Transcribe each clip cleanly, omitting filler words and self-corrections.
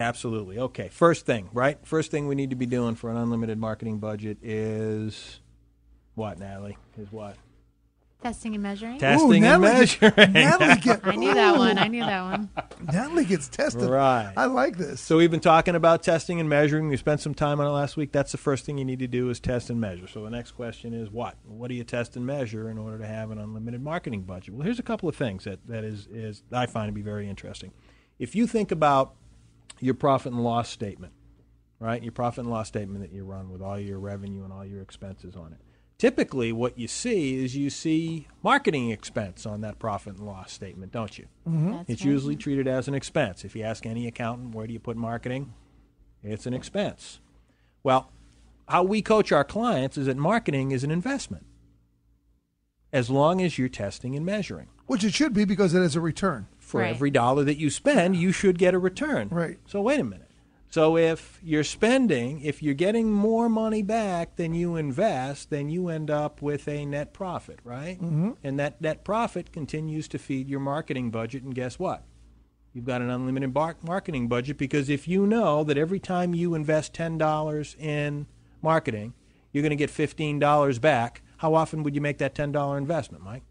Absolutely. Okay. First thing, right? First thing we need to be doing for an unlimited marketing budget is what, Natalie? Is what? Testing and measuring. Testing and measuring. I knew that one. Natalie gets tested. Right. I like this. So we've been talking about testing and measuring. We spent some time on it last week. That's the first thing you need to do is test and measure. So the next question is what? What do you test and measure in order to have an unlimited marketing budget? Well, here's a couple of things that is I find to be very interesting. If you think about your profit and loss statement, right? Your profit and loss statement that you run with all your revenue and all your expenses on it. Typically, what you see marketing expense on that profit and loss statement, don't you? Mm-hmm. It's usually treated as an expense. If you ask any accountant, where do you put marketing? It's an expense. Well, how we coach our clients is that marketing is an investment, as long as you're testing and measuring. Which it should be because it is a return. For every dollar that you spend, you should get a return. Right. So wait a minute. So if you're getting more money back than you invest, then you end up with a net profit, right? Mm-hmm. And that net profit continues to feed your marketing budget. And guess what? You've got an unlimited marketing budget, because if you know that every time you invest $10 in marketing, you're going to get $15 back, how often would you make that $10 investment, Mike?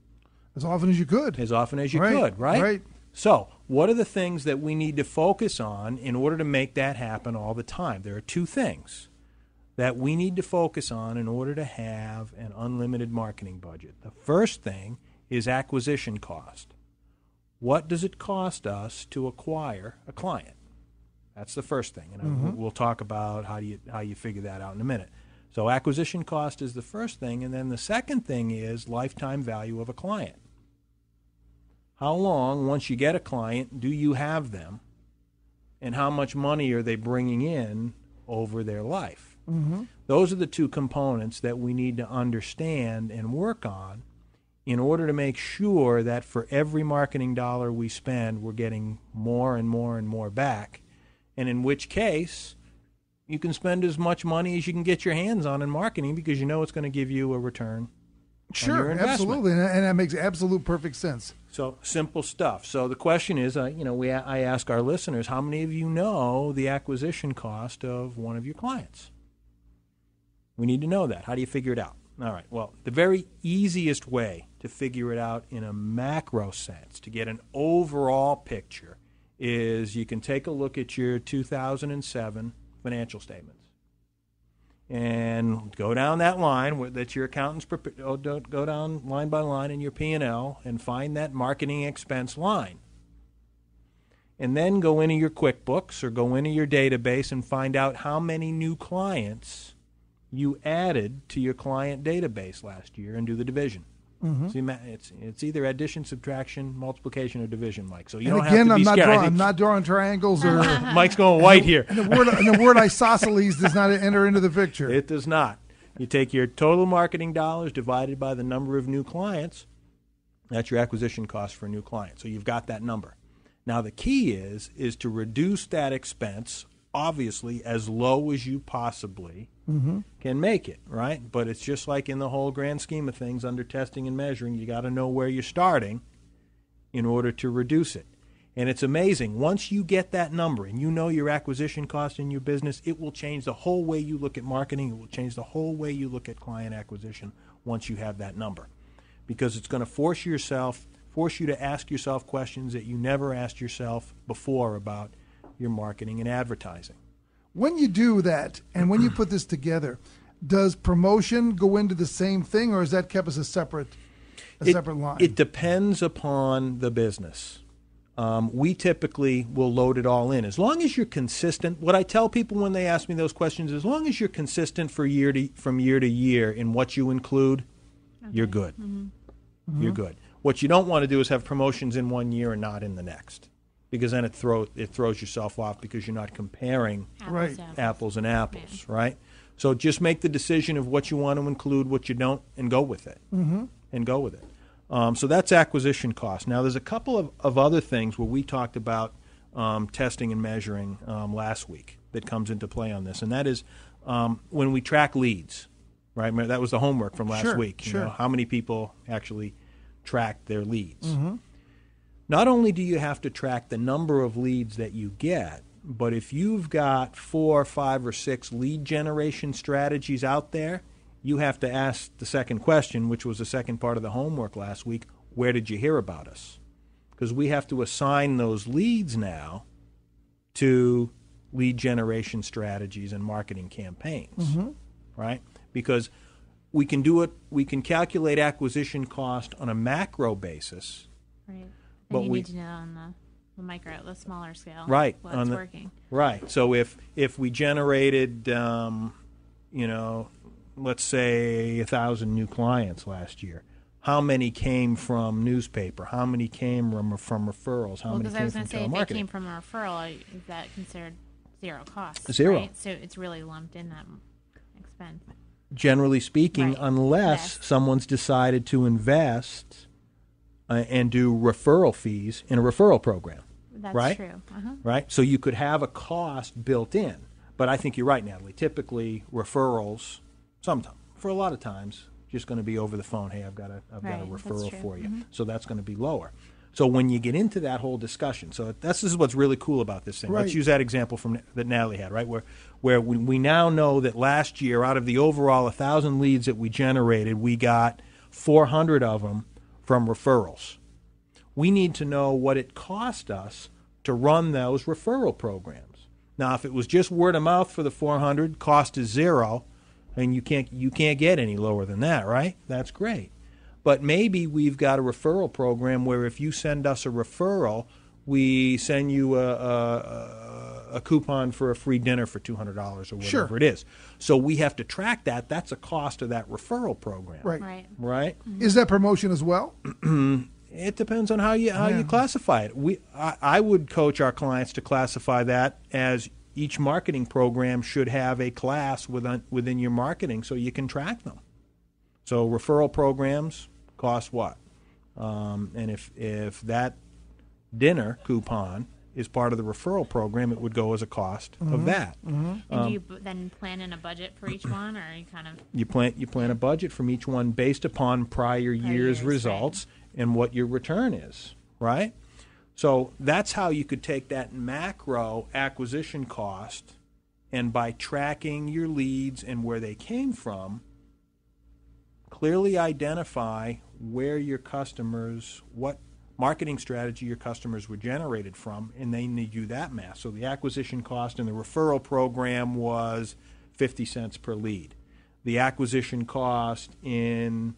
As often as you could. As often as you could, right? Right. So what are the things that we need to focus on in order to make that happen all the time? There are two things that we need to focus on in order to have an unlimited marketing budget. The first thing is acquisition cost. What does it cost us to acquire a client? That's the first thing, and we'll talk about how you figure that out in a minute. So acquisition cost is the first thing, and then the second thing is lifetime value of a client. How long, once you get a client, do you have them, and how much money are they bringing in over their life? Mm-hmm. Those are the two components that we need to understand and work on in order to make sure that for every marketing dollar we spend, we're getting more and more and more back, and in which case you can spend as much money as you can get your hands on in marketing, because you know it's going to give you a return. Sure, absolutely, and that makes absolute perfect sense. So simple stuff. So the question is, I ask our listeners, how many of you know the acquisition cost of one of your clients? We need to know that. How do you figure it out? All right. Well, the very easiest way to figure it out in a macro sense, to get an overall picture, is you can take a look at your 2007 financial statements and go down that line that your accountant's go down line by line in your P&L and find that marketing expense line. And then go into your QuickBooks or go into your database and find out how many new clients you added to your client database last year and do the division. Mm-hmm. See, it's either addition, subtraction, multiplication, or division, Mike. So you and don't again, have to be scared. I'm not drawing triangles or. Mike's going white here. And the word isosceles does not enter into the picture. It does not. You take your total marketing dollars divided by the number of new clients. That's your acquisition cost for a new client. So you've got that number. Now the key is to reduce that expense, obviously, as low as you possibly can make it, right? But it's just like in the whole grand scheme of things under testing and measuring, you got to know where you're starting in order to reduce it. And it's amazing. Once you get that number and you know your acquisition cost in your business, it will change the whole way you look at marketing. It will change the whole way you look at client acquisition once you have that number, because it's going to force you to ask yourself questions that you never asked yourself before about your marketing and advertising. When you do that, and when you put this together, does promotion go into the same thing, or is that kept as a separate line? It depends upon the business. We typically will load it all in. As long as you're consistent, what I tell people when they ask me those questions, as long as you're consistent from year to year in what you include, you're good. Mm-hmm. You're good. What you don't want to do is have promotions in one year and not in the next, because then it throws yourself off, because you're not comparing apples and apples, right? So just make the decision of what you want to include, what you don't, and go with it. Mm-hmm. And go with it. So that's acquisition cost. Now, there's a couple of other things where we talked about testing and measuring last week that comes into play on this, and that is when we track leads, right? That was the homework from last week. You know, how many people actually track their leads? Mm-hmm. Not only do you have to track the number of leads that you get, But if you've got 4, 5, or 6 lead generation strategies out there, you have to ask the second question, which was the second part of the homework last week: where did you hear about us? Because we have to assign those leads now to lead generation strategies and marketing campaigns, right? Because we can do it, we can calculate acquisition cost on a macro basis. Right. But And you we- need to know on the micro, the smaller scale, Right, what's on the- working. Right. So if we generated, let's say 1,000 new clients last year, how many came from newspaper? How many came from referrals? How Well, many because I came was from going to say, if it telemarketing? came from a referral, is that considered zero cost? Zero. Right? So it's really lumped in that expense. Generally speaking, Right. unless Invest. someone's decided to invest and do referral fees in a referral program. That's Right? true. Uh-huh. Right? So you could have a cost built in. But I think you're right, Natalie. Typically, referrals, sometimes, for a lot of times, just going to be over the phone. Hey, I've got a Right, that's referral true. for you. So that's going to be lower. So when you get into that whole discussion, so this is what's really cool about this thing. Right. Let's use that example that Natalie had, right? Where we now know that last year, out of the overall 1,000 leads that we generated, we got 400 of them from referrals. We need to know what it cost us to run those referral programs. Now, if it was just word of mouth for the 400, cost is zero, and you can't get any lower than that, right? That's great. But maybe we've got a referral program where if you send us a referral, we send you a coupon for a free dinner for $200 or whatever Sure. it is. So we have to track that. That's a cost of that referral program. Right. Right. Right? Is that promotion as well? It depends on how you classify it. I would coach our clients to classify that as each marketing program should have a class within your marketing so you can track them. So referral programs cost what? And if that dinner coupon is part of the referral program, it would go as a cost of that. And do you then plan in a budget for each one, or are you kind of You plan a budget from each one based upon prior year's years, results and what your return is, right? So that's how you could take that macro acquisition cost, and by tracking your leads and where they came from, clearly identify where your customers, what marketing strategy your customers were generated from, and they need you that math. So the acquisition cost in the referral program was 50 cents per lead. The acquisition cost in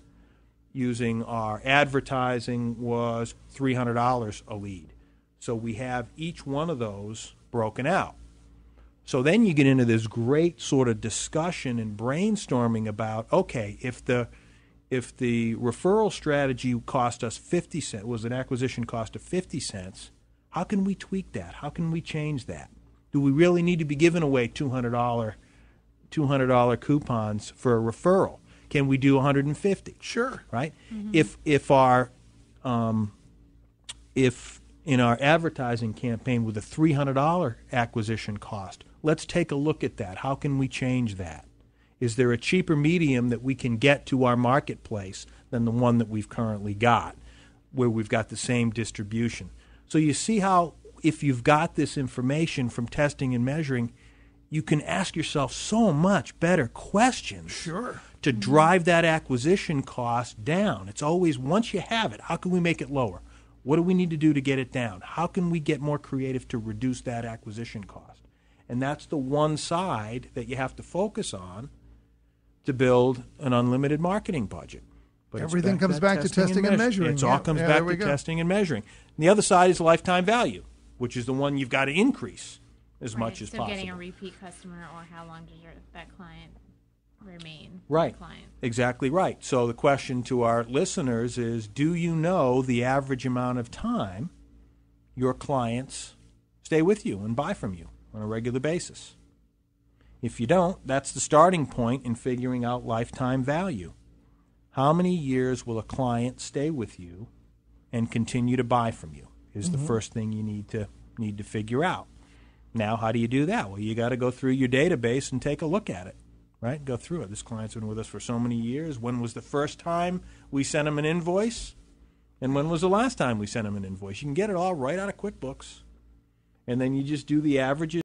using our advertising was $300 a lead. So we have each one of those broken out. So then you get into this great sort of discussion and brainstorming about, okay, if the referral strategy cost us 50 cents, was an acquisition cost of 50 cents, how can we tweak that? How can we change that? Do we really need to be giving away $200 coupons for a referral? Can we do 150? Sure. Right? If in our advertising campaign with a $300 acquisition cost, let's take a look at that. How can we change that? Is there a cheaper medium that we can get to our marketplace than the one that we've currently got, where we've got the same distribution? So you see how if you've got this information from testing and measuring, you can ask yourself so much better questions. Sure. To drive that acquisition cost down. It's always, once you have it, how can we make it lower? What do we need to do to get it down? How can we get more creative to reduce that acquisition cost? And that's the one side that you have to focus on to build an unlimited marketing budget. But it's Everything comes back to testing and measuring. It all comes Yeah, back there we to go. testing and measuring. And the other side is lifetime value, which is the one you've got to increase as much as so possible. getting a repeat customer, or how long does that client remain Right. a client? Exactly right. So the question to our listeners is, do you know the average amount of time your clients stay with you and buy from you on a regular basis? If you don't, that's the starting point in figuring out lifetime value. How many years will a client stay with you and continue to buy from you is the first thing you need to figure out. Now, how do you do that? Well, you got to go through your database and take a look at it. Right? Go through it. This client's been with us for so many years. When was the first time we sent him an invoice? And when was the last time we sent him an invoice? You can get it all right out of QuickBooks. And then you just do the averages